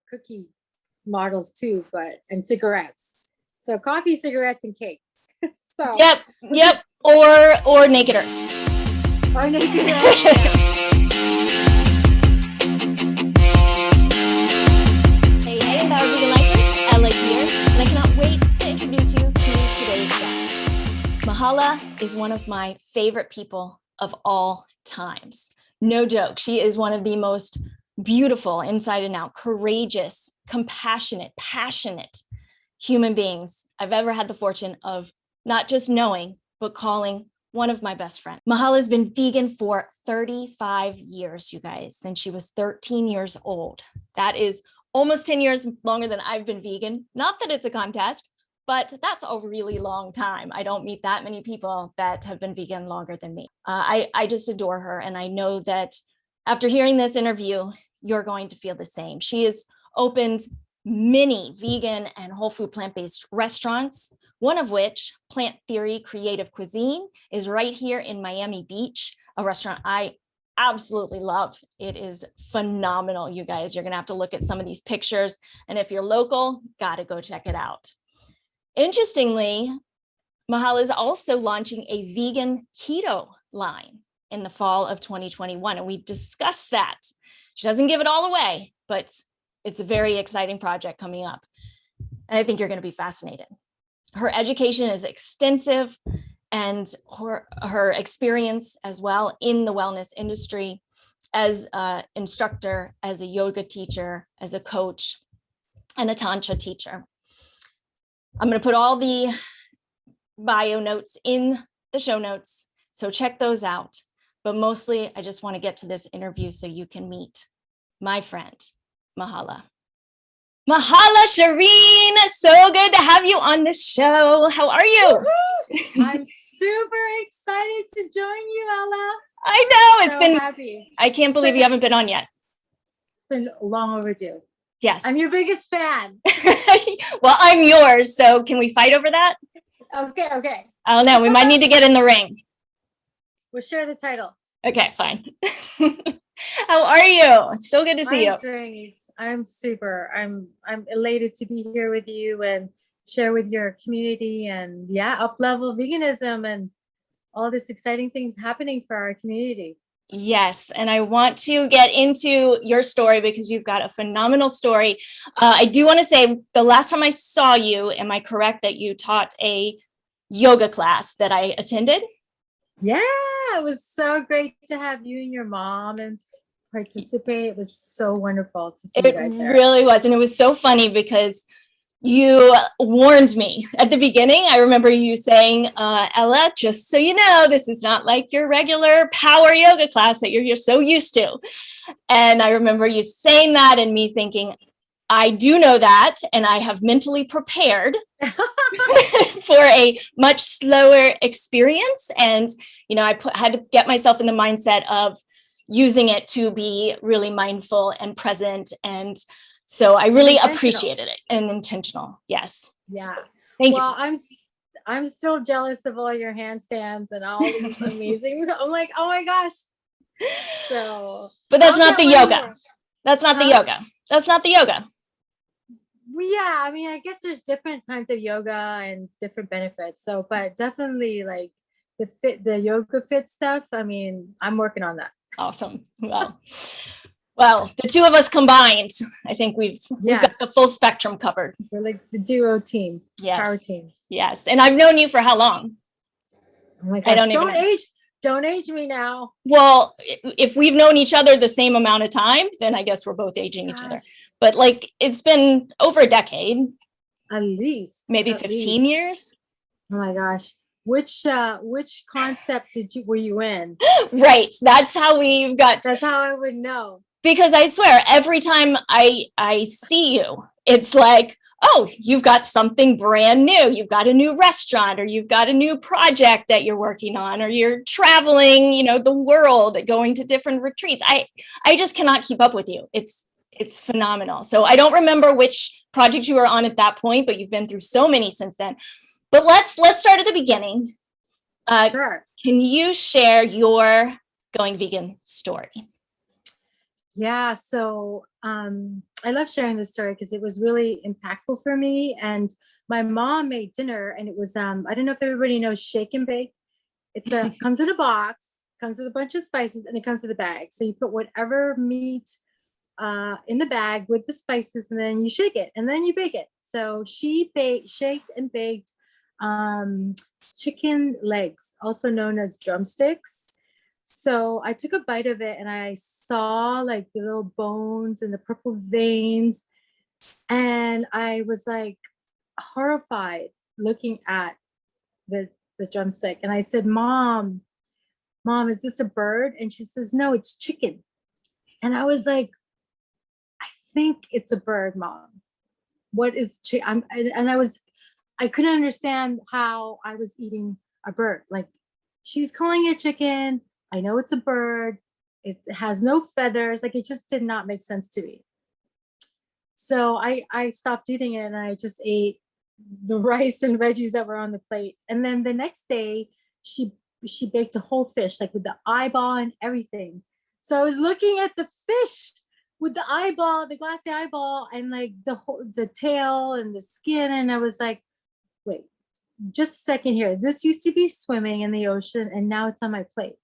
cookie models too, and cigarettes. So coffee, cigarettes, and cake. So Yep. Or naked earth. Or naked earth. Hey, Empowered Vegan Lifers, Ella here, and I cannot wait to introduce you to today's guest. Mahala is one of my favorite people of all times. No joke. She is one of the most beautiful, inside and out, courageous, compassionate, passionate human beings I've ever had the fortune of not just knowing, but calling one of my best friends. Mahala has been vegan for 35 years, you guys, since she was 13 years old. That is almost 10 years longer than I've been vegan. Not that it's a contest, but that's a really long time. I don't meet that many people that have been vegan longer than me. I just adore her. And I know that after hearing this interview, you're going to feel the same. She has opened many vegan and whole food plant-based restaurants, one of which, Plant Theory Creative Cuisine, is right here in Miami Beach, a restaurant I absolutely love. It is phenomenal, you guys. You're gonna have to look at some of these pictures. And if you're local, gotta go check it out. Interestingly, Mahala is also launching a vegan keto line in the fall of 2021. And we discussed that. She doesn't give it all away, but it's a very exciting project coming up. And I think you're going to be fascinated. Her education is extensive, and her experience as well in the wellness industry as an instructor, as a yoga teacher, as a coach, and a tantra teacher. I'm going to put all the bio notes in the show notes, so check those out. But mostly, I just want to get to this interview so you can meet my friend, Mahala. Mahala, Sheryn, so good to have you on this show. How are you? Woo-hoo! I'm super excited to join you, Ella. I know, it's been happy. I can't believe you haven't been on yet. It's been long overdue. Yes. I'm your biggest fan. Well, I'm yours, so can we fight over that? Okay. I don't know, we might need to get in the ring. We'll share the title. Okay, fine. How are you? It's so good to see you. Great. I'm super. I'm elated to be here with you and share with your community and up level veganism and all this exciting things happening for our community. Yes, and I want to get into your story because you've got a phenomenal story. I do want to say the last time I saw you, am I correct that you taught a yoga class that I attended? Yeah, it was so great to have you and your mom and participate. It was so wonderful to see you guys there. It really was. And it was so funny because you warned me at the beginning. I remember you saying, Ella, just so you know, this is not like your regular power yoga class that you're so used to. And I remember you saying that and me thinking, I do know that, and I have mentally prepared for a much slower experience. And, I had to get myself in the mindset of using it to be really mindful and present. And so I really appreciated it, and intentional. Yes. Yeah. So, thank you. Well, I'm still jealous of all your handstands and all these amazing. I'm like, oh my gosh. So, but that's not the yoga. That's not the yoga. That's not the yoga. Yeah, I mean, I guess there's different kinds of yoga and different benefits. So, but definitely like the yoga fit stuff. I mean, I'm working on that. Awesome. Well, the two of us combined, I think we've got the full spectrum covered. We're like the duo team. Yes. Power team. Yes. And I've known you for how long? Oh my gosh, don't age me now. Well, if we've known each other the same amount of time, then I guess we're both aging each other. But like, it's been over a decade. At least. Maybe 15 years. Oh my gosh. Which concept were you in? Right. That's how we've got. That's how I would know. Because I swear, every time I see you, it's like, oh, you've got something brand new. You've got a new restaurant, or you've got a new project that you're working on, or you're traveling, the world, going to different retreats. I just cannot keep up with you. It's phenomenal. So I don't remember which project you were on at that point, but you've been through so many since then. But let's start at the beginning. Sure. Can you share your going vegan story? Yeah, so I love sharing this story because it was really impactful for me. And my mom made dinner, and it was I don't know if everybody knows shake and bake. It's a comes in a box, comes with a bunch of spices, and it comes with a bag. So you put whatever meat in the bag with the spices, and then you shake it, and then you bake it. So she shaked and baked um, chicken legs, also known as drumsticks. So I took a bite of it, and I saw like the little bones and the purple veins, and I was like horrified looking at the the drumstick. And I said, Mom, is this a bird? And she says, No, it's chicken. And I was like, I think it's a bird, Mom. What is chicken? And I couldn't understand how I was eating a bird. Like, she's calling it chicken. I know it's a bird. It has no feathers. Like, it just did not make sense to me. So I stopped eating it, and I just ate the rice and veggies that were on the plate. And then the next day, she baked a whole fish, like with the eyeball and everything. So I was looking at the fish with the eyeball, the glassy eyeball, and like the tail and the skin, and I was like, wait, just a second here. This used to be swimming in the ocean, and now it's on my plate.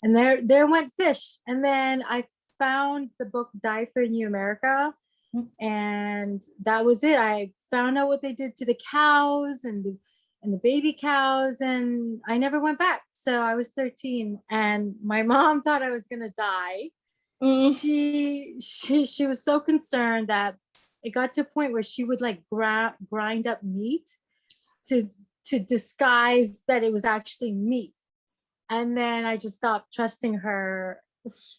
And there went fish. And then I found the book Die for New America, and that was it. I found out what they did to the cows and the baby cows, and I never went back. So I was 13, and my mom thought I was gonna die. She was so concerned that it got to a point where she would like grind up meat to disguise that it was actually meat. And then I just stopped trusting her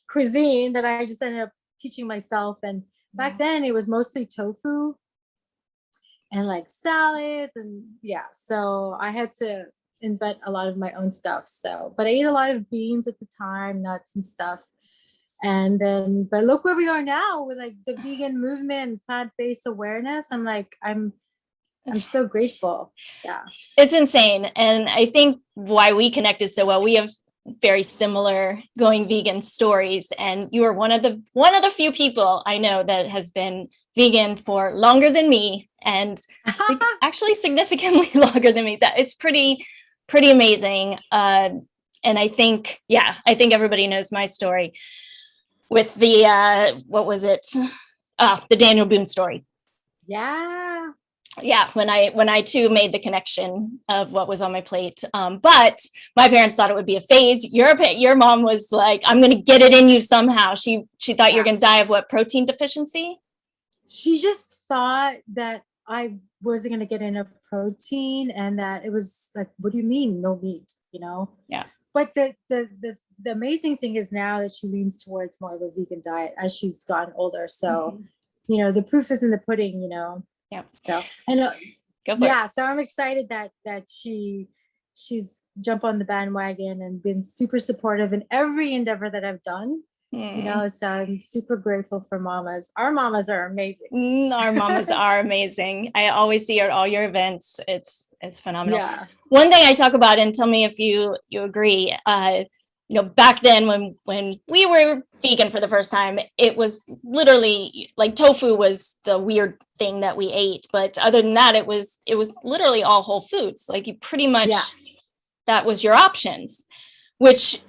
cuisine, that I just ended up teaching myself. And back then it was mostly tofu and like salads, and yeah, so I had to invent a lot of my own stuff. So, but I ate a lot of beans at the time, nuts and stuff. And then, but look where we are now with like the vegan movement and plant-based awareness. I'm so grateful. Yeah. It's insane. And I think why we connected so well, we have very similar going vegan stories. And you are one of the few people I know that has been vegan for longer than me, and actually significantly longer than me. It's pretty amazing. And I think everybody knows my story with the what was it? The Daniel Boone story. Yeah, when I too made the connection of what was on my plate. But my parents thought it would be a phase. Your mom was like, I'm going to get it in you somehow. She thought you're going to die of what, protein deficiency? She just thought that I wasn't going to get enough protein, and that it was like, what do you mean no meat, Yeah. But the amazing thing is now that she leans towards more of a vegan diet as she's gotten older. So, the proof is in the pudding, Yeah. So, and Go for it. so I'm excited that she's jumped on the bandwagon and been super supportive in every endeavor that I've done. So I'm super grateful for mamas. Our mamas are amazing. Our mamas are amazing. I always see her at all your events. It's phenomenal. Yeah. One thing I talk about, and tell me if you agree, back then when we were vegan for the first time, it was literally like tofu was the weird thing that we ate. But other than that, it was literally all whole foods. Like you pretty much, that was your options, which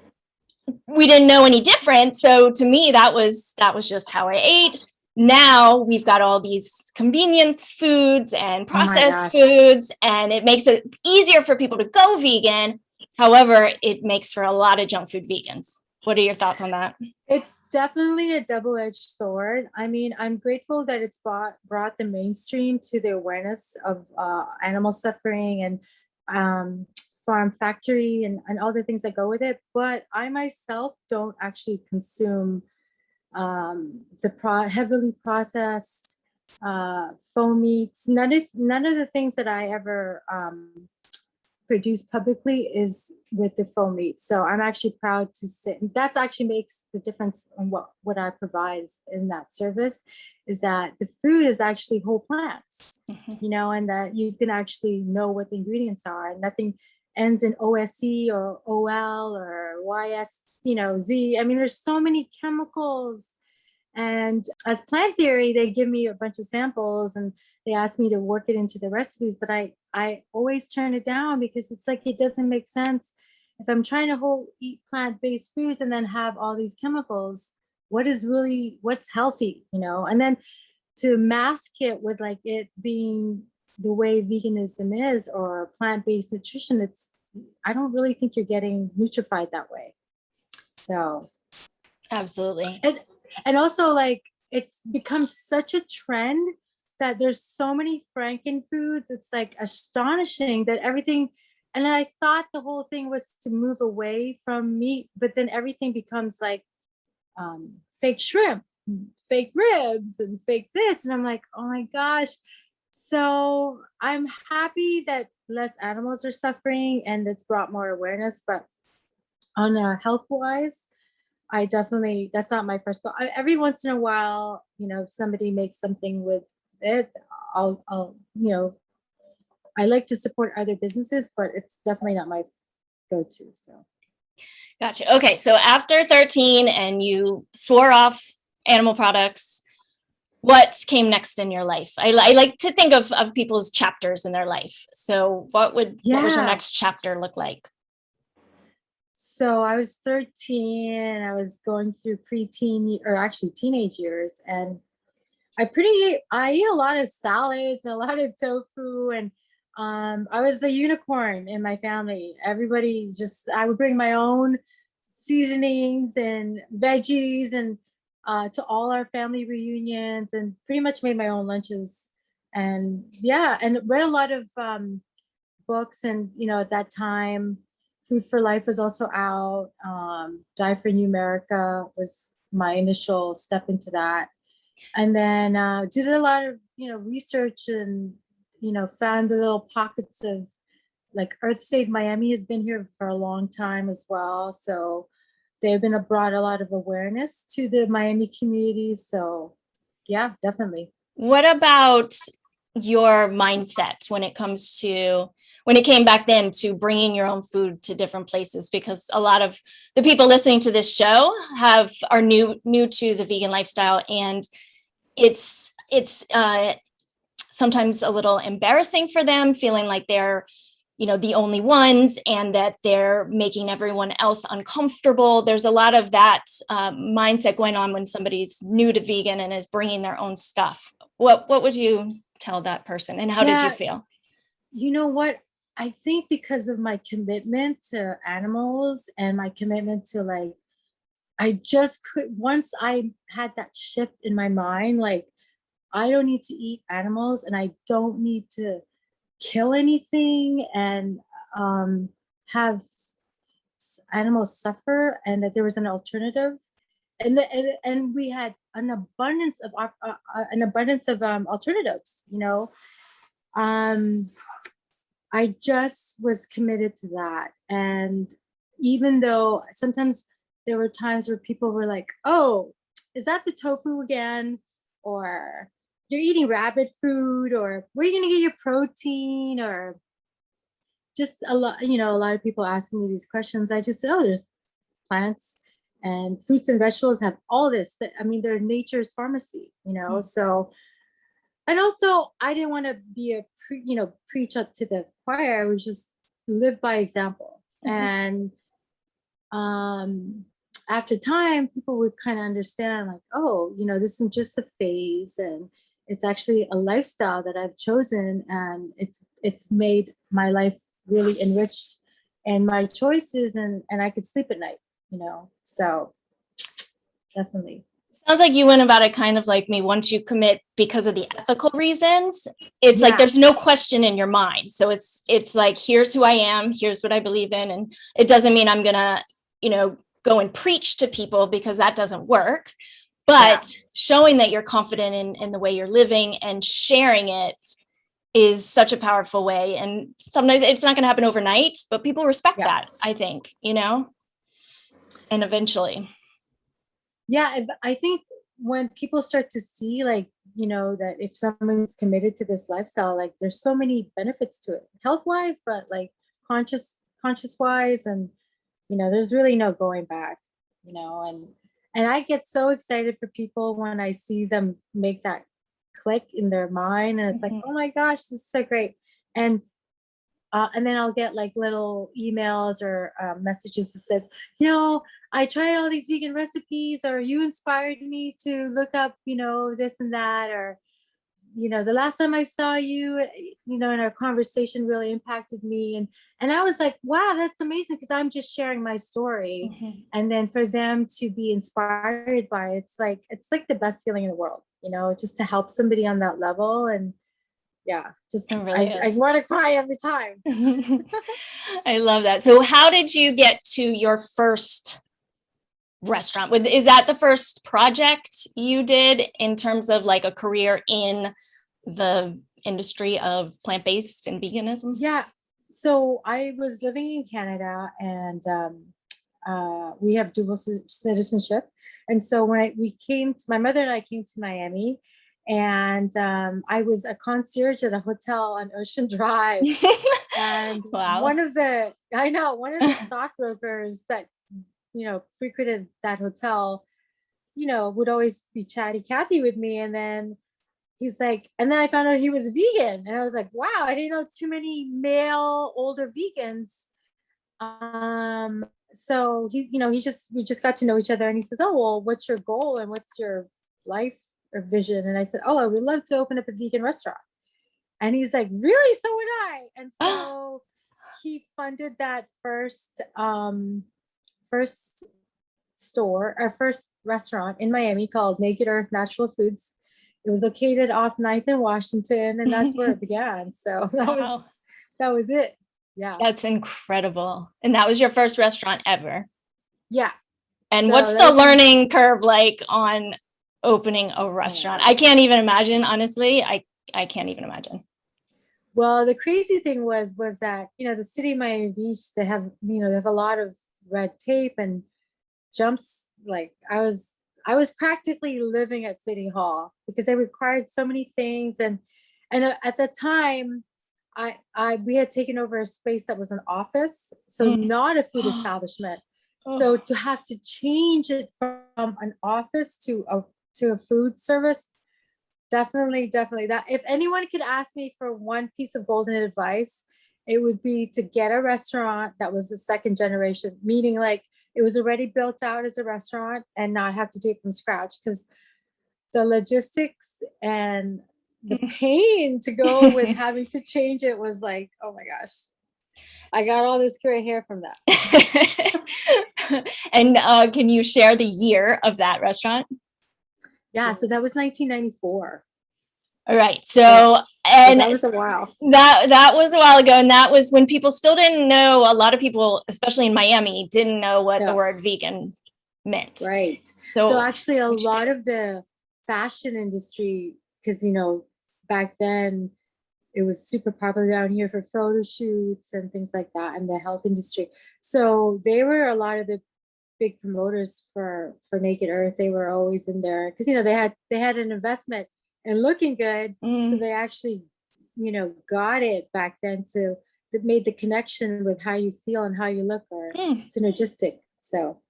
we didn't know any different. So to me, that was just how I ate. Now we've got all these convenience foods and processed foods, and it makes it easier for people to go vegan. However, it makes for a lot of junk food vegans. What are your thoughts on that? It's definitely a double-edged sword. I mean, I'm grateful that it's brought the mainstream to the awareness of animal suffering and farm factory and all the things that go with it. But I myself don't actually consume the heavily processed foam meats. None of the things that I ever produce publicly is with the foam meat. So I'm actually proud to say that actually makes the difference on what I provide in that service, is that the food is actually whole plants, and that you can actually know what the ingredients are, and nothing ends in OSE or OL or YS, Z. I mean, there's so many chemicals. And as plant theory, they give me a bunch of samples and they ask me to work it into the recipes, but I always turn it down because it's like, it doesn't make sense. If I'm trying to eat plant-based foods and then have all these chemicals, what's healthy, And then to mask it with like it being the way veganism is or plant-based nutrition, I don't really think you're getting nutrified that way. So absolutely. And also, like, it's become such a trend that there's so many Franken foods. It's like astonishing that everything. And I thought the whole thing was to move away from meat, but then everything becomes like fake shrimp, fake ribs, and fake this. And I'm like, oh my gosh. So I'm happy that less animals are suffering and it's brought more awareness. But on a health wise, that's not my first goal. Every once in a while, if somebody makes something with it, I'll I like to support other businesses, but it's definitely not my go-to. So. Gotcha. Okay. So after 13 and you swore off animal products, what came next in your life? I like to think of people's chapters in their life. So what was your next chapter look like? So I was 13, I was going through preteen or actually teenage years, and I eat a lot of salads and a lot of tofu, and I was the unicorn in my family. Everybody I would bring my own seasonings and veggies and to all our family reunions, and pretty much made my own lunches. And and read a lot of books, and at that time Food for Life was also out. Die for Numerica was my initial step into that. And then did a lot of, research and, found the little pockets of like Earth Save Miami has been here for a long time as well. So they've brought a lot of awareness to the Miami community. So yeah, definitely. What about your mindset when it came back then to bringing your own food to different places? Because a lot of the people listening to this show are new to the vegan lifestyle, and it's sometimes a little embarrassing for them, feeling like they're the only ones and that they're making everyone else uncomfortable. There's a lot of that mindset going on when somebody's new to vegan and is bringing their own stuff. What would you tell that person, and how did you feel? You know what? I think because of my commitment to animals and my commitment to once I had that shift in my mind, like, I don't need to eat animals and I don't need to kill anything and have animals suffer, and that there was an alternative. And we had an abundance of alternatives, I just was committed to that. And even though sometimes there were times where people were like, oh, is that the tofu again? Or you're eating rabbit food, or where are you going to get your protein? Or just a lot of people asking me these questions. I just said, oh, there's plants and fruits and vegetables have all this. They're nature's pharmacy, So, and also I didn't want to be preach up to the choir. I was just live by example. Mm-hmm. And after time, people would kind of understand, like, oh, this isn't just a phase, and it's actually a lifestyle that I've chosen, and it's made my life really enriched and my choices, and I could sleep at night, so definitely. Sounds like you went about it kind of like me. Once you commit because of the ethical reasons, it's like there's no question in your mind. So it's like, here's who I am, here's what I believe in, and it doesn't mean I'm gonna, go and preach to people, because that doesn't work. But showing that you're confident in the way you're living and sharing it is such a powerful way. And sometimes it's not going to happen overnight, but people respect that, I think, and eventually. Yeah, I think when people start to see, like, that if someone's committed to this lifestyle, like, there's so many benefits to it, health-wise, but like conscious-wise, and there's really no going back. and I get so excited for people when I see them make that click in their mind, and it's like, oh my gosh, this is so great. And then I'll get like little emails or messages that says, I tried all these vegan recipes, or you inspired me to look up, this and that, or, the last time I saw you, in our conversation really impacted me. And I was like, wow, that's amazing, because I'm just sharing my story. And then for them to be inspired by it, it's like the best feeling in the world, just to help somebody on that level. And yeah, just really I want to cry every time. I love that. So how did you get to your first restaurant? Is that the first project you did in terms of like a career in the industry of plant-based and veganism? Yeah. So I was living in Canada, and we have dual citizenship. And so when my mother and I came to Miami, and I was a concierge at a hotel on Ocean Drive. And wow. one of the stockbrokers that, frequented that hotel, would always be chatty Cathy with me. And then he's like, and then I found out he was vegan. And I was like, wow, I didn't know too many male older vegans. So we just got to know each other, and he says, oh, well, what's your goal and what's your life or vision? And I said, oh, I would love to open up a vegan restaurant. And he's like, really? So would I. And so he funded that first restaurant in Miami called Naked Earth Natural Foods. It was located off 9th and Washington, and that's where it began. So that was it. Yeah. That's incredible. And that was your first restaurant ever? Yeah. And what's the learning curve like on opening a restaurant? I can't even imagine, honestly. I can't even imagine. Well, the crazy thing was that, the city of Miami Beach, they have a lot of red tape and jumps. Like I was practically living at City Hall because they required so many things. And at the time, we had taken over a space that was an office, so not a food establishment. So to have to change it from an office to a food service, definitely that. If anyone could ask me for one piece of golden advice, it would be to get a restaurant that was the second generation, meaning like it was already built out as a restaurant and not have to do it from scratch, because the logistics and the pain to go with having to change it was like, oh my gosh, I got all this gray hair from that. And can you share the year of that restaurant? Yeah, so that was 1994. All right. So, and that was a while. That was a while ago. And that was when people still didn't know, a lot of people, especially in Miami, didn't know what the word vegan meant. Right. So actually a lot of the fashion industry, because, back then it was super popular down here for photo shoots and things like that, and the health industry. So they were a lot of the big promoters for Naked Earth. They were always in there because, they had an investment in looking good. So they actually, got it back then that made the connection with how you feel and how you look are synergistic. So.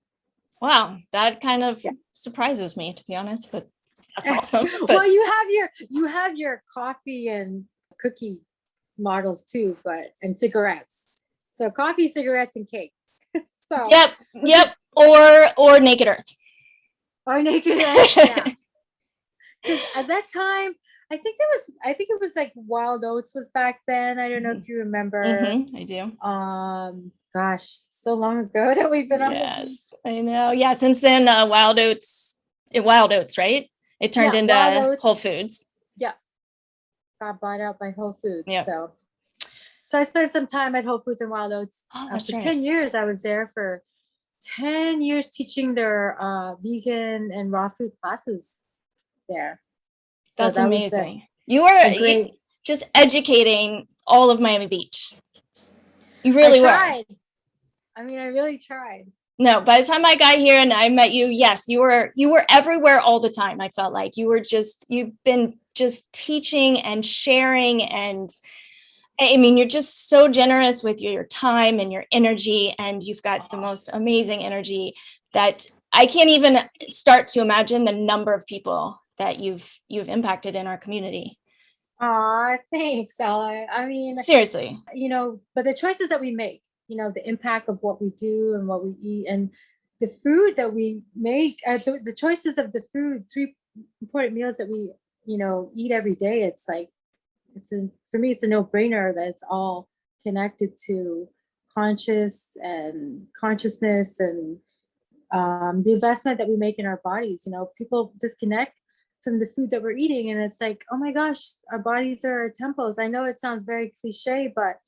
Wow. That kind of surprises me, to be honest, but that's awesome. Well, you have your coffee and cookie models too, and cigarettes. So coffee, cigarettes, and cake. So yep. Or Naked Earth. Or Naked Earth, yeah. Because at that time, I think it was like Wild Oats was back then. I don't know if you remember. I do. Gosh, so long ago that we've been on the beach. Yes, I know. Yeah, since then, Wild Oats, right? It turned into Whole Foods. Yeah. Got bought out by Whole Foods. Yeah. So I spent some time at Whole Foods and Wild Oats. That's for right. 10 years. I was there for 10 years teaching their vegan and raw food classes there. So that's amazing. You were just educating all of Miami Beach. You really were. I really tried. No, by the time I got here and I met you, yes, you were everywhere all the time. I felt like you've been just teaching and sharing, and you're just so generous with your time and your energy, and you've got the most amazing energy that I can't even start to imagine the number of people that you've impacted in our community. Aw, thanks, Ella. I mean, Seriously. but the choices that we make, the impact of what we do and what we eat and the food that we make, the choices of the food, 3 important meals that we, eat every day. It's like, for me, it's a no-brainer that it's all connected to consciousness and the investment that we make in our bodies. People disconnect from the food that we're eating, and it's like, oh my gosh, our bodies are our temples. I know it sounds very cliche, but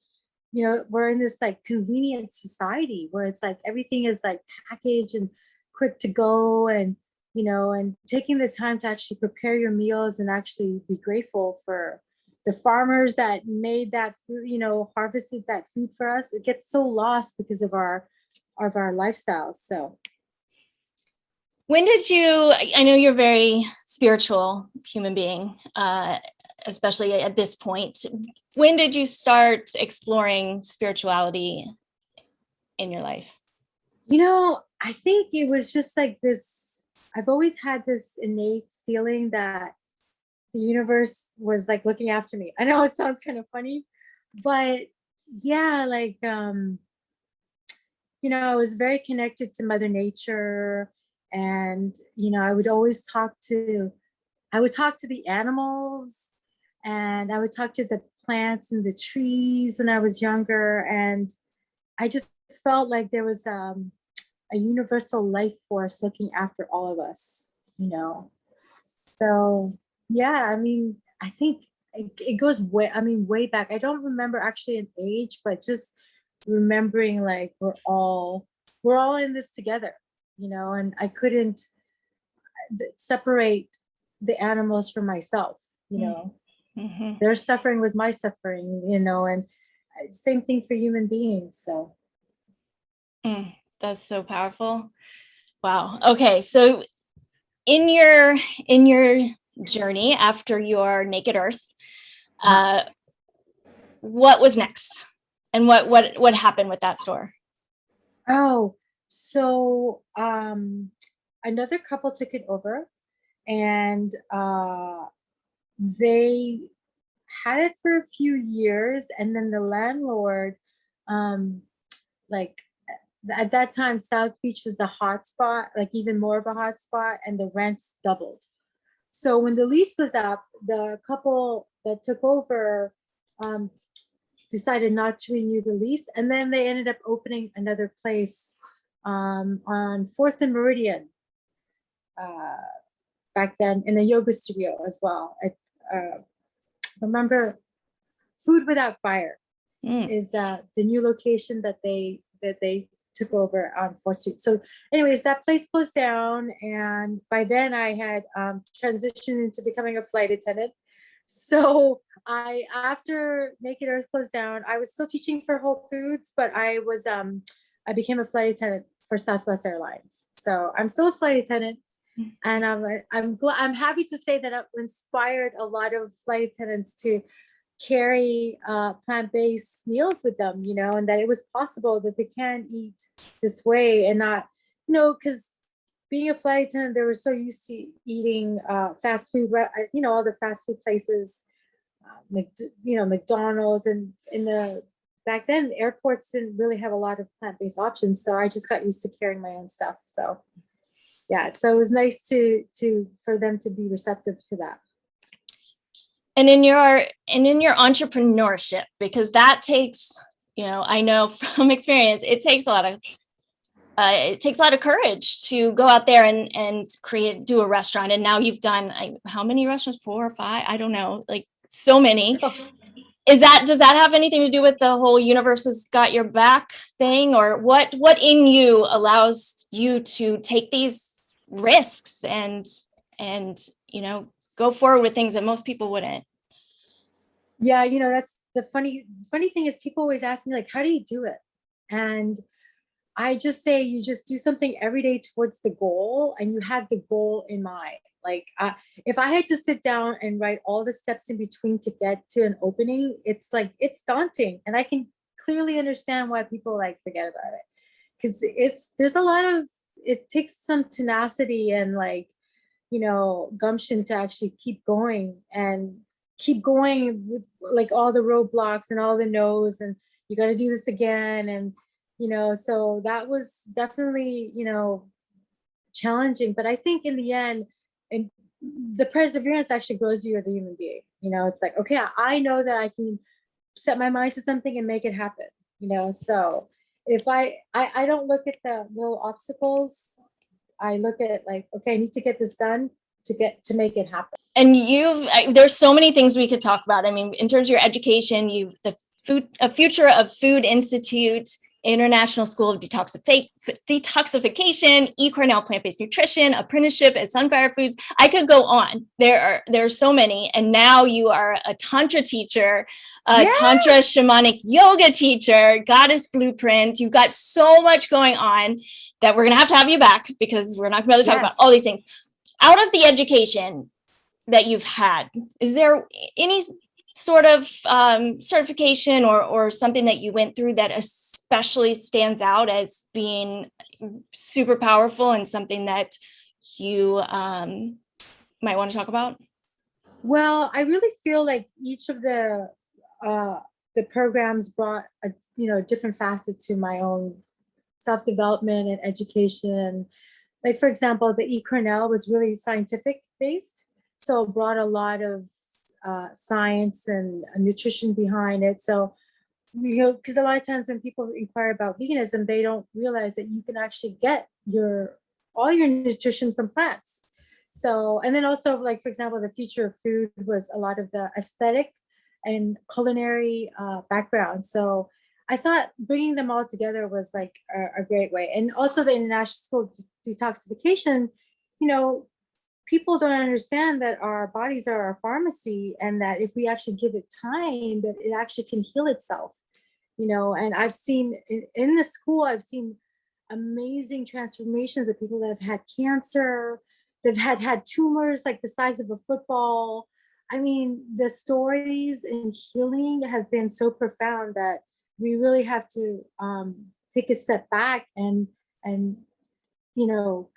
we're in this like convenient society where it's like everything is like packaged and quick to go, and and taking the time to actually prepare your meals and actually be grateful for the farmers that made that food, harvested that food for us. It gets so lost because of our lifestyles. So when did you, I know you're a very spiritual human being, especially at this point. When did you start exploring spirituality in your life? I think it was just like this. I've always had this innate feeling that the universe was like looking after me. I know it sounds kind of funny, but yeah, like, I was very connected to Mother Nature, and, I would talk to the animals, and I would talk to the plants and the trees when I was younger. And I just felt like there was a universal life force looking after all of us, So yeah, I mean, I think it goes way back. I don't remember actually an age, but just remembering like we're all in this together, and I couldn't separate the animals from myself, Mm-hmm. Their suffering was my suffering, and same thing for human beings. So That's so powerful. Wow. Okay, so in your journey after your naked earth, what was next, and what happened with that store? Oh, so another couple took it over, and they had it for a few years, and then the landlord, like at that time, South Beach was a hot spot, like even more of a hot spot, and the rents doubled. So when the lease was up, the couple that took over decided not to renew the lease, and then they ended up opening another place on 4th and Meridian, back then, in a yoga studio as well. I remember Food Without Fire is the new location that they took over on 4th Street. So anyways, that place closed down, and by then I had transitioned into becoming a flight attendant. So after Naked Earth closed down, I was still teaching for Whole Foods, but I became a flight attendant for Southwest Airlines. So I'm still a flight attendant, and I'm happy to say that I've inspired a lot of flight attendants to carry plant-based meals with them, and that it was possible that they can eat this way and not, because being a flight attendant, they were so used to eating fast food, all the fast food places, McDonald's, and back then airports didn't really have a lot of plant-based options. So I just got used to carrying my own stuff. So yeah, so it was nice for them to be receptive to that. And in your entrepreneurship, because that takes, I know from experience, it takes a lot of courage to go out there and do a restaurant. And now you've done how many restaurants? 4 or 5? I don't know, like so many. Does that have anything to do with the whole universe has got your back thing, or what in you allows you to take these risks and go forward with things that most people wouldn't? Yeah, that's the funny thing is people always ask me like, how do you do it? And I just say you just do something every day towards the goal, and you have the goal in mind. Like if I had to sit down and write all the steps in between to get to an opening, it's daunting, and I can clearly understand why people like forget about it, because there's a lot of it takes some tenacity and like, gumption to actually keep going with like all the roadblocks and all the no's, and you got to do this again. And, so that was definitely, challenging. But I think in the end, and the perseverance actually grows you as a human being. It's like, okay, I know that I can set my mind to something and make it happen, so if I don't look at the little obstacles, I look at like, okay, I need to get this done to make it happen. And there's so many things we could talk about. I mean, in terms of your education, a Future of Food Institute, International School of Detoxification, Cornell Plant-Based Nutrition, apprenticeship at Sunfire Foods. I could go on. There are so many. And now you are a tantra teacher, tantra shamanic yoga teacher, goddess blueprint. You've got so much going on that we're going to have you back, because we're not going to be able to talk about all these things. Out of the education that you've had, is there any sort of certification or something that you went through that especially stands out as being super powerful and something that you might want to talk about? Well, I really feel like each of the programs brought a different facet to my own self-development and education. Like, for example, the Cornell was really scientific based, so it brought a lot of science and nutrition behind it. So, because a lot of times when people inquire about veganism, they don't realize that you can actually get all your nutrition from plants. So, and then also, like, for example, the Future of Food was a lot of the aesthetic and culinary background. So I thought bringing them all together was like a great way. And also the International School of Detoxification, people don't understand that our bodies are a pharmacy, and that if we actually give it time, that it actually can heal itself, and I've seen in the school, I've seen amazing transformations of people that have had cancer, they've had tumors like the size of a football. I mean, the stories in healing have been so profound that we really have to take a step back and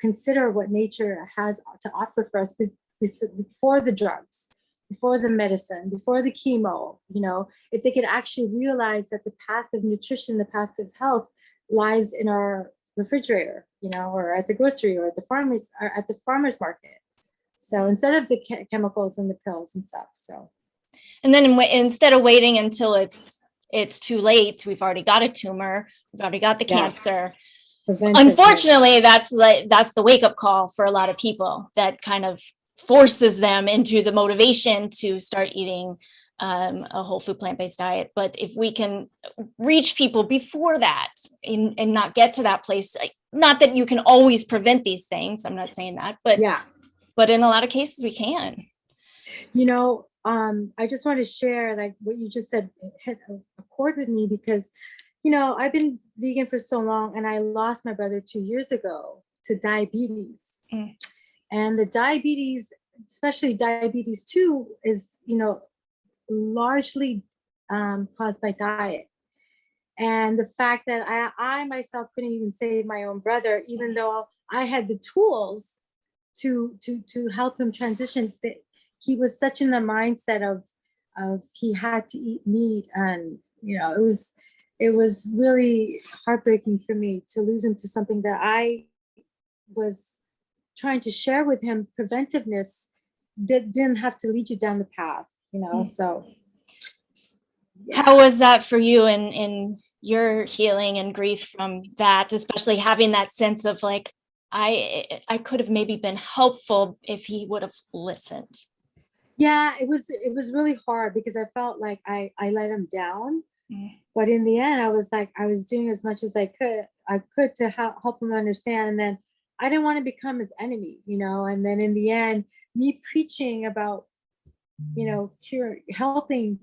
consider what nature has to offer for us before the drugs, before the medicine, before the chemo. If they could actually realize that the path of nutrition, the path of health lies in our refrigerator, or at the grocery, or at the farmer's market. So instead of the chemicals and the pills and stuff. So, and then instead of waiting until it's too late, we've already got a tumor, we've already got the cancer. Unfortunately, that's the wake-up call for a lot of people, that kind of forces them into the motivation to start eating a whole food plant-based diet. But if we can reach people before that and not get to that place, not that you can always prevent these things, I'm not saying that, but in a lot of cases we can. I just want to share, like, what you just said hit a chord with me, because I've been vegan for so long, and I lost my brother 2 years ago to diabetes. And the diabetes, especially diabetes 2, is, largely caused by diet. And the fact that I myself couldn't even save my own brother, even though I had the tools to help him transition. He was such in the mindset of he had to eat meat, and it was really heartbreaking for me to lose him to something that I was trying to share with him. Preventiveness didn't have to lead you down the path, so. Yeah. How was that for you in your healing and grief from that, especially having that sense of like, I could have maybe been helpful if he would have listened? Yeah, it was really hard, because I felt like I let him down. But in the end, I was doing as much as I could to help him understand. And then I didn't want to become his enemy, and then in the end, me preaching about, helping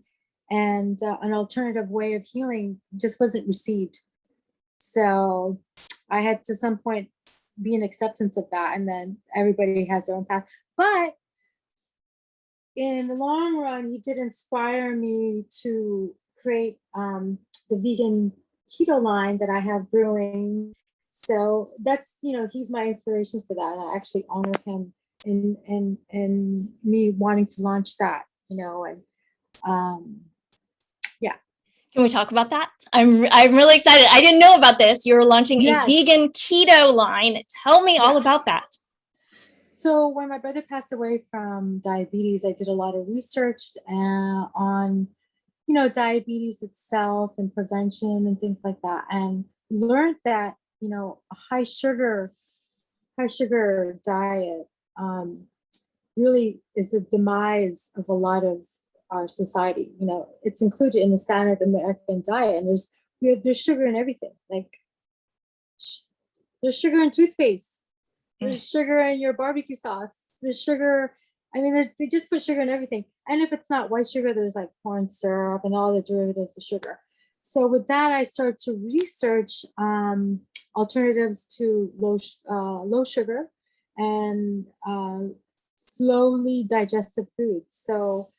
and an alternative way of healing just wasn't received. So I had to some point be in acceptance of that. And then everybody has their own path. But in the long run, he did inspire me to create the vegan keto line that I have brewing. So that's, he's my inspiration for that. I actually honor him in me wanting to launch that, and yeah. Can we talk about that? I'm really excited. I didn't know about this. You're launching a Yes. vegan keto line. Tell me all about that. So when my brother passed away from diabetes, I did a lot of research on, diabetes itself and prevention and things like that, and learned that, a high sugar diet really is the demise of a lot of our society. It's included in the standard American diet, and there's sugar in everything. Like there's sugar in toothpaste. There's sugar in your barbecue sauce. There's sugar. I mean, they just put sugar in everything. And if it's not white sugar, there's like corn syrup and all the derivatives of sugar. So with that, I started to research alternatives to low sugar and slowly digestive foods. So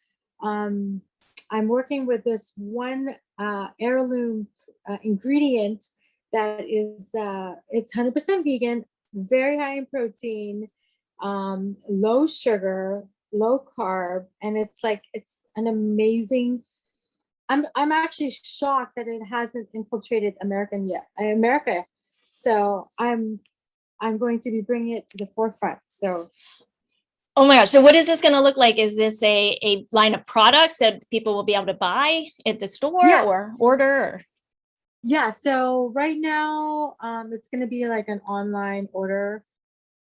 I'm working with this one heirloom ingredient that is it's 100% vegan, very high in protein, low sugar, low carb, and it's an amazing. I'm actually shocked that it hasn't infiltrated America. So I'm going to be bringing it to the forefront. So. Oh my gosh. So what is this going to look like? Is this a line of products that people will be able to buy at the store or order? Or? Yeah. So right now, it's going to be like an online order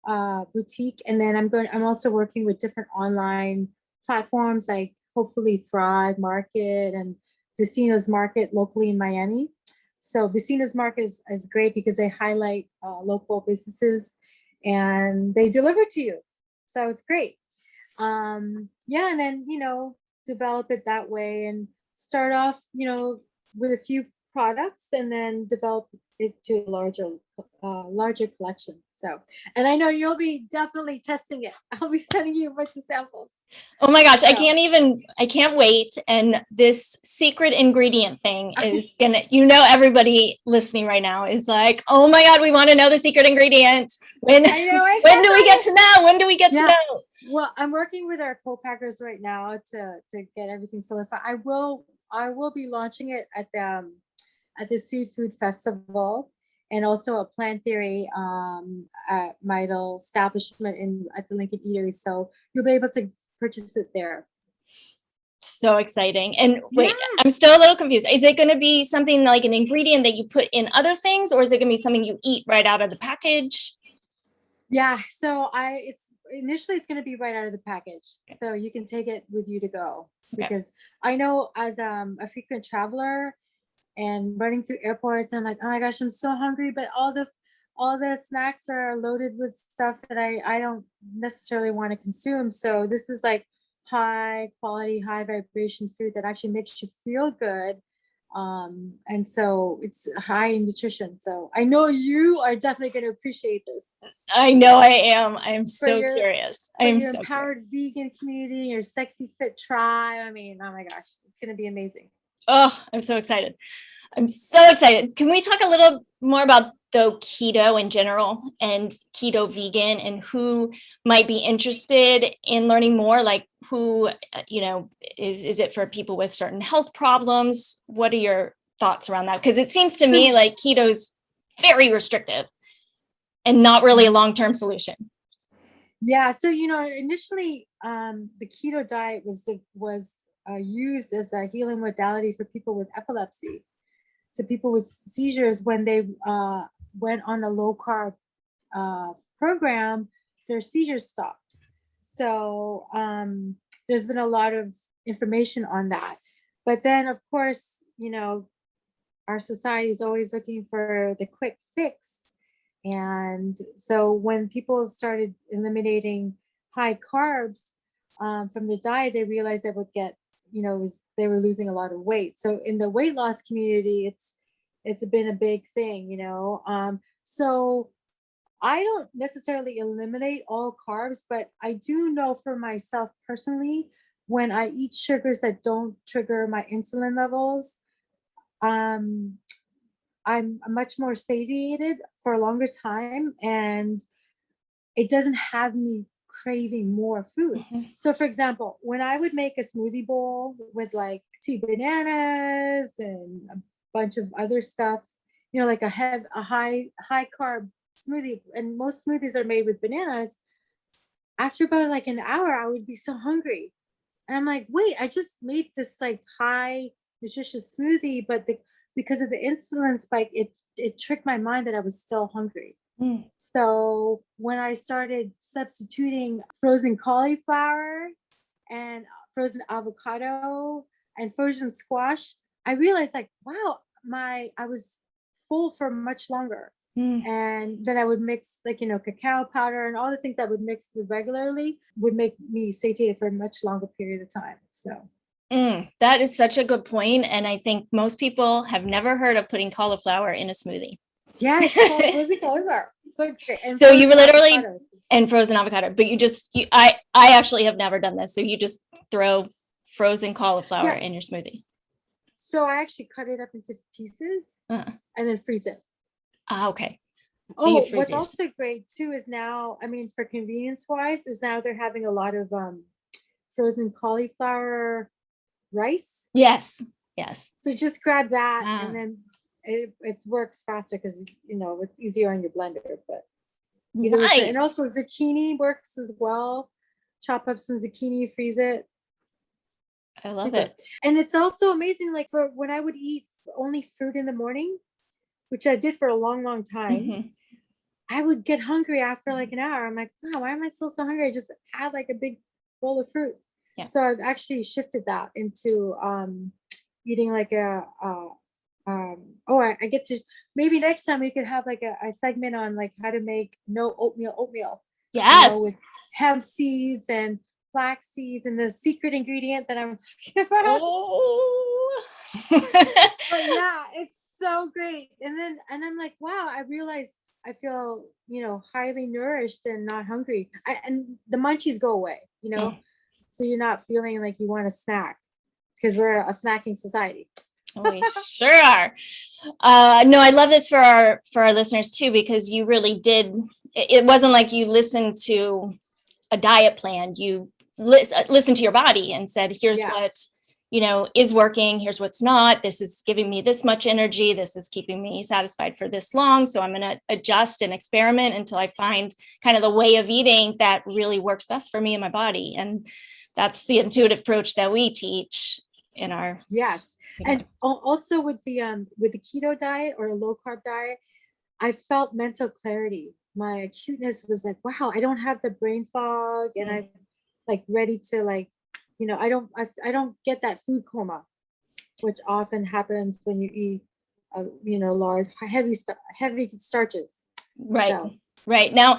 boutique. And then I'm also working with different online platforms like hopefully Thrive Market and Vecino's Market locally in Miami. So Vecino's Market is great because they highlight local businesses and they deliver to you. So it's great. And then, develop it that way and start off, with a few products and then develop it to a larger collection. So, and I know you'll be definitely testing it. I'll be sending you a bunch of samples. Oh my gosh, so. I can't wait. And this secret ingredient thing is everybody listening right now is like, oh my God, we want to know the secret ingredient. When do we get to know? When do we get to know? Well, I'm working with our co-packers right now to get everything solidified. I will be launching it at the Seafood Festival and also a Plant Theory at my little establishment at the Lincoln Eatery. So you'll be able to purchase it there. So exciting. And wait, I'm still a little confused. Is it going to be something like an ingredient that you put in other things, or is it going to be something you eat right out of the package? Yeah. So initially it's going to be right out of the package. Okay. So you can take it with you to go. Okay. Because I know as a frequent traveler and running through airports, I'm like, oh my gosh, I'm so hungry, but all the snacks are loaded with stuff that I don't necessarily want to consume. So this is like high quality, high vibration food that actually makes you feel good. And so it's high in nutrition. So I know you are definitely going to appreciate this. I know I am. I'm so curious. I am your empowered vegan community, your sexy fit tribe. I mean, oh my gosh, it's going to be amazing. Oh, I'm so excited. I'm so excited. Can we talk a little more about the keto in general and keto vegan and who might be interested in learning more? Like who, is it for people with certain health problems? What are your thoughts around that? Because it seems to me like keto is very restrictive and not really a long-term solution. Yeah. So, initially the keto diet was used as a healing modality for people with epilepsy. So people with seizures, when they went on a low carb program, their seizures stopped. So there's been a lot of information on that. But then, of course, our society is always looking for the quick fix. And so when people started eliminating high carbs from their diet, they realized they would get, they were losing a lot of weight. So in the weight loss community, it's been a big thing, so I don't necessarily eliminate all carbs, but I do know for myself personally, when I eat sugars that don't trigger my insulin levels, I'm much more satiated for a longer time, and it doesn't have me craving more food. Mhm. So for example, when I would make a smoothie bowl with like 2 bananas and a bunch of other stuff, like a high carb smoothie, and most smoothies are made with bananas, after about like an hour, I would be so hungry. And I'm like, wait, I just made this like high nutritious smoothie, but because of the insulin spike, it tricked my mind that I was still hungry. Mm. So when I started substituting frozen cauliflower and frozen avocado and frozen squash, I realized like, wow, I was full for much longer. Mm. And then I would mix like, cacao powder and all the things I would mix with regularly would make me satiated for a much longer period of time. So That is such a good point. And I think most people have never heard of putting cauliflower in a smoothie. yeah, it's called frozen cauliflower. So great. And So you literally avocado. and frozen avocado, but I actually have never done this. So you just throw frozen cauliflower Yeah. in your smoothie. So I actually cut it up into pieces Uh, and then freeze it. okay. So you freeze What's yours. also great too is now, I mean, for convenience wise, is now they're having a lot of frozen cauliflower rice. Yes. Yes. So just grab that Ah. and then it works faster because it's easier on your blender. But either way, Nice. and also zucchini works as well. Chop up some zucchini, freeze it. I love Super. it. And it's also amazing, like for when I would eat only fruit in the morning, which I did for a long, long time. Mhm. I would get hungry after like an hour. I'm like, wow, why am I still so hungry? I just had like a big bowl of fruit. Yeah. So I've actually shifted that into eating like I get to, maybe next time we could have like a segment on like how to make no oatmeal. Yes. With hemp seeds and flax seeds and the secret ingredient that I'm talking about. Oh. But yeah, it's so great. And I'm like, wow, I realized I feel, highly nourished and not hungry. And the munchies go away, so you're not feeling like you want to snack because we're a snacking society. We sure are. No, I love this for our listeners too, because you really did. It wasn't like you listened to a diet plan. You listened to your body and said, here's what is working, here's what's not, this is giving me this much energy, this is keeping me satisfied for this long, so I'm going to adjust and experiment until I find kind of the way of eating that really works best for me and my body. And that's the intuitive approach that we teach in our and also with the keto diet or a low carb diet, I felt mental clarity. My acuteness was like, wow, I don't have the brain fog, and I'm like ready to like, I don't get that food coma, which often happens when you eat, large, heavy starches. Right. So. Right. Now,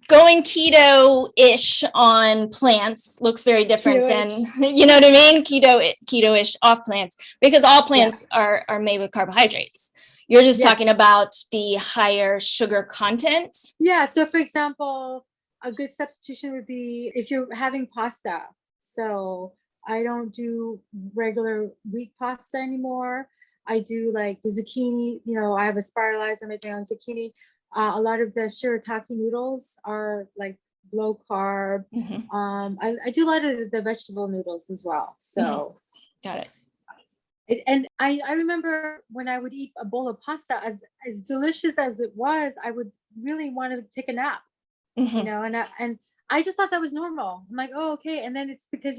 going keto-ish on plants looks very different Keto-ish. than, you know what I mean? Keto-ish off plants, because all plants are made with carbohydrates. You're just talking about the higher sugar content. Yeah. So for example, a good substitution would be if you're having pasta. So I don't do regular wheat pasta anymore. I do like the zucchini, I have a spiralized, I make my own zucchini. A lot of the shirataki noodles are like low carb. Mm-hmm. I do a lot of the vegetable noodles as well. So got it. And I remember when I would eat a bowl of pasta, as delicious as it was, I would really want to take a nap, and I just thought that was normal. I'm like, oh, okay. And then it's because,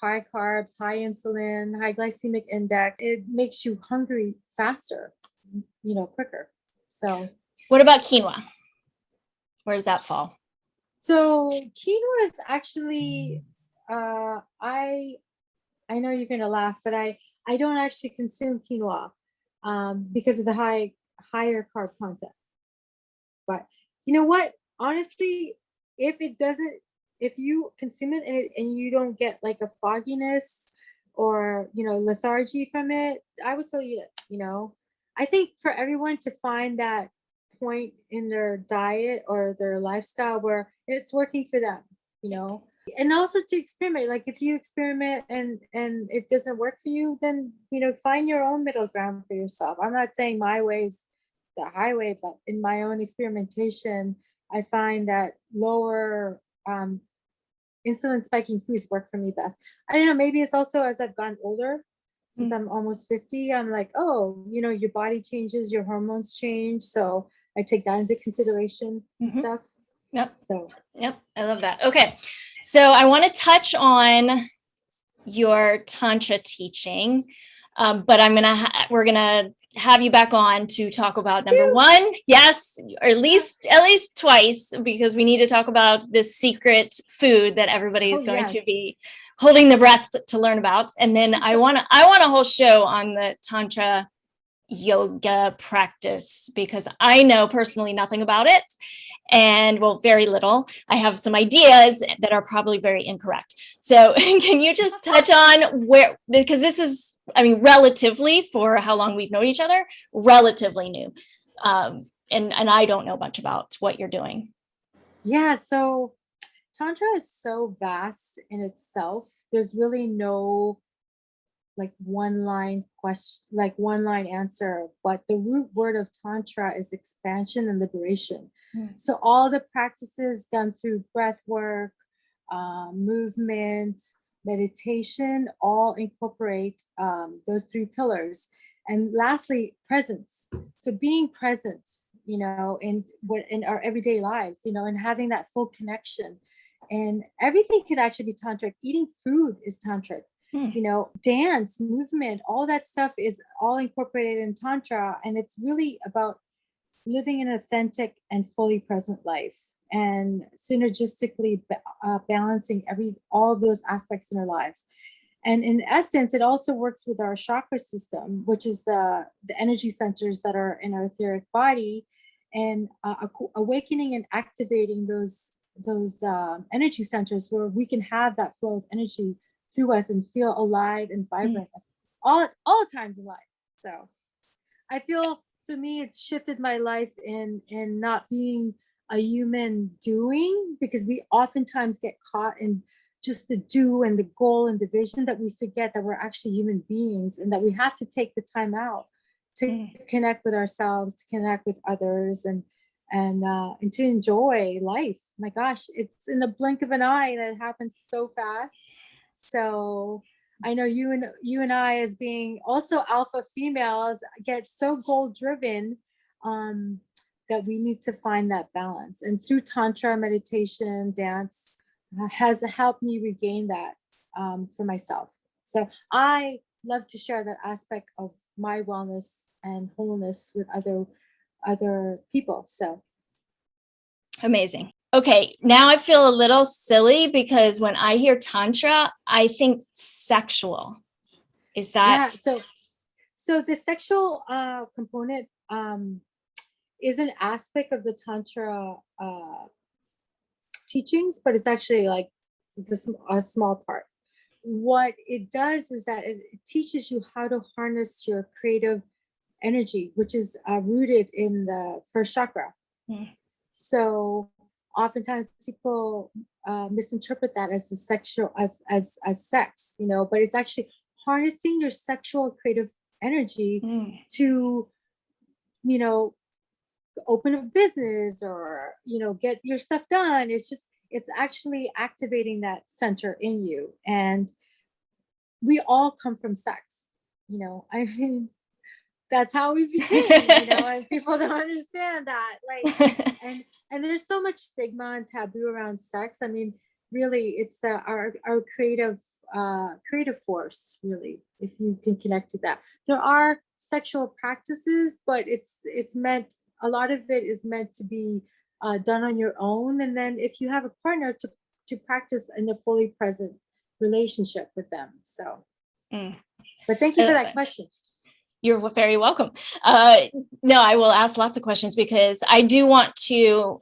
high carbs, high insulin, high glycemic index, it makes you hungry faster, quicker. So what about quinoa? Where does that fall? So quinoa is actually, I know you're going to laugh, but I don't actually consume quinoa because of the higher carb content. But you know what? Honestly, if you consume it and you don't get like a fogginess or lethargy from it, I would still eat it. I think for everyone to find that point in their diet or their lifestyle where it's working for them, And also to experiment. Like if you experiment and it doesn't work for you, then find your own middle ground for yourself. I'm not saying my way is the highway, but in my own experimentation, I find that lower insulin spiking foods work for me best. I don't know, maybe it's also as I've gotten older, since I'm almost 50, I'm like, oh, your body changes, your hormones change. So I take that into consideration and stuff. Yep. So, yep. I love that. Okay. So I want to touch on your Tantra teaching, but we're going to have you back on to talk about number one. Yes, or at least twice, because we need to talk about this secret food that everybody is going to be holding the breath to learn about. And then I want a whole show on the Tantra yoga practice, because I know personally nothing about it, and very little. I have some ideas that are probably very incorrect. So can you just touch on because this is, relatively, for how long we've known each other, relatively new. And I don't know much about what you're doing. Yeah. So Tantra is so vast in itself. There's really no one line answer, but the root word of Tantra is expansion and liberation. So all the practices done through breath work, movement, meditation, all incorporate those three pillars. And lastly, presence. So being present, in our everyday lives, and having that full connection. And everything can actually be tantric. Eating food is tantric. Dance, movement, all that stuff is all incorporated in Tantra. And it's really about living an authentic and fully present life, and synergistically balancing all of those aspects in our lives. And in essence, it also works with our chakra system, which is the energy centers that are in our etheric body, and awakening and activating those energy centers where we can have that flow of energy through us and feel alive and vibrant all times in life. So I feel, for me, it's shifted my life in not being a human doing, because we oftentimes get caught in just the do and the goal and the vision, that we forget that we're actually human beings, and that we have to take the time out to connect with ourselves, to connect with others, and to enjoy life. My gosh, it's in the blink of an eye that it happens so fast. So I know you and I, as being also alpha females, get so goal driven that we need to find that balance. And through Tantra, meditation, dance has helped me regain that for myself. So I love to share that aspect of my wellness and wholeness with other people. So amazing. Okay, now I feel a little silly, because when I hear Tantra, I think sexual. Is that? Yeah, so the sexual component is an aspect of the Tantra teachings, but it's actually like a small part. What it does is that it teaches you how to harness your creative energy, which is rooted in the first chakra. So oftentimes people misinterpret that as the sexual as sex, but it's actually harnessing your sexual creative energy to open a business, or get your stuff done. It's actually activating that center in you. And we all come from sex, I mean, that's how we became, and people don't understand that. And there's so much stigma and taboo around sex. I mean, really, it's our creative force, really, if you can connect to that. There are sexual practices, but a lot of it is meant to be done on your own. And then if you have a partner, to practice in a fully present relationship with them. So, but thank you for that question. You're very welcome. No, I will ask lots of questions, because I do want to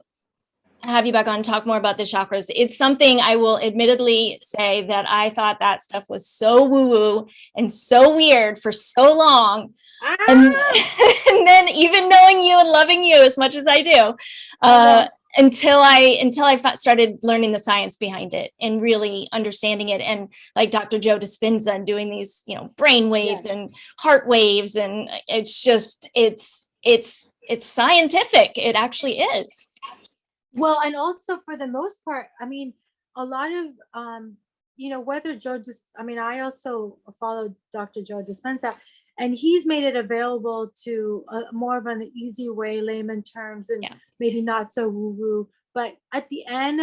have you back on and talk more about the chakras. It's something I will admittedly say that I thought that stuff was so woo-woo and so weird for so long. And then even knowing you and loving you as much as I do, until I started learning the science behind it and really understanding it. And like Dr. Joe Dispenza and doing these, brain waves and heart waves. And it's just, it's scientific. It actually is. Well, and also for the most part, I mean, a lot of, whether I also follow Dr. Joe Dispenza, and he's made it available to more of an easy way, layman terms, and maybe not so woo-woo. But at the end,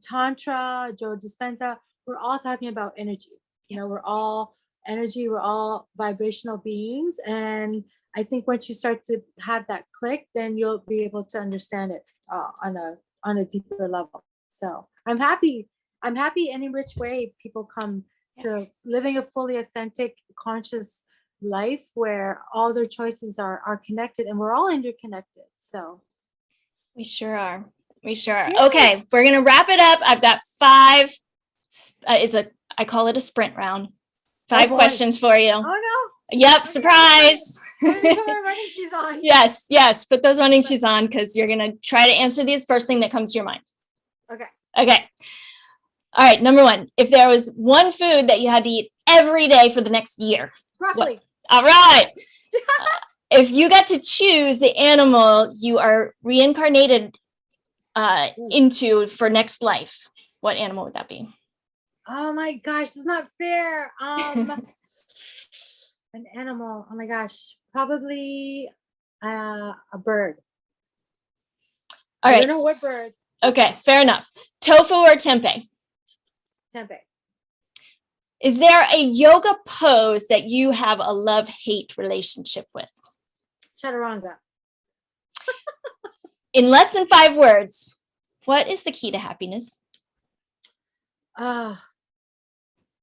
Tantra, Joe Dispenza, we're all talking about energy. We're all energy, we're all vibrational beings. And I think once you start to have that click, then you'll be able to understand it on a deeper level. So I'm happy any which way people come to living a fully authentic, conscious life where all their choices are connected, and we're all interconnected. So we sure are. Okay, we're gonna wrap it up. I've got 5. I call it a sprint round. 5 questions for you. Oh no. Yep, okay. Surprise. Put my running shoes on. Yes, put those running shoes on, because you're gonna try to answer these first thing that comes to your mind. Okay. All right, number 1. If there was one food that you had to eat every day for the next year. Broccoli. All right. If you got to choose the animal you are reincarnated into for next life, what animal would that be? Oh my gosh, it's not fair. An animal. Oh my gosh, probably a bird. All right. I don't know what bird. Okay, fair enough. Tofu or tempeh? Tempeh. Is there a yoga pose that you have a love-hate relationship with? Chaturanga. In less than 5 words, what is the key to happiness?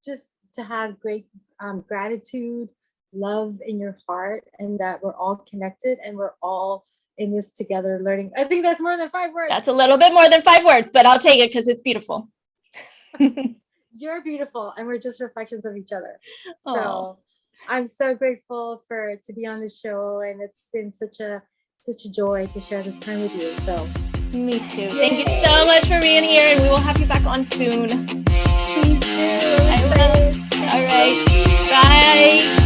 Just to have great gratitude, love in your heart, and that we're all connected and we're all in this together learning. I think that's more than 5 words. That's a little bit more than 5 words, but I'll take it because it's beautiful. You're beautiful, and we're just reflections of each other. So I'm so grateful to be on the show, and it's been such a joy to share this time with you. So me too. Yay. Thank you so much for being here, and we will have you back on soon. Please do. I will. All right. Bye.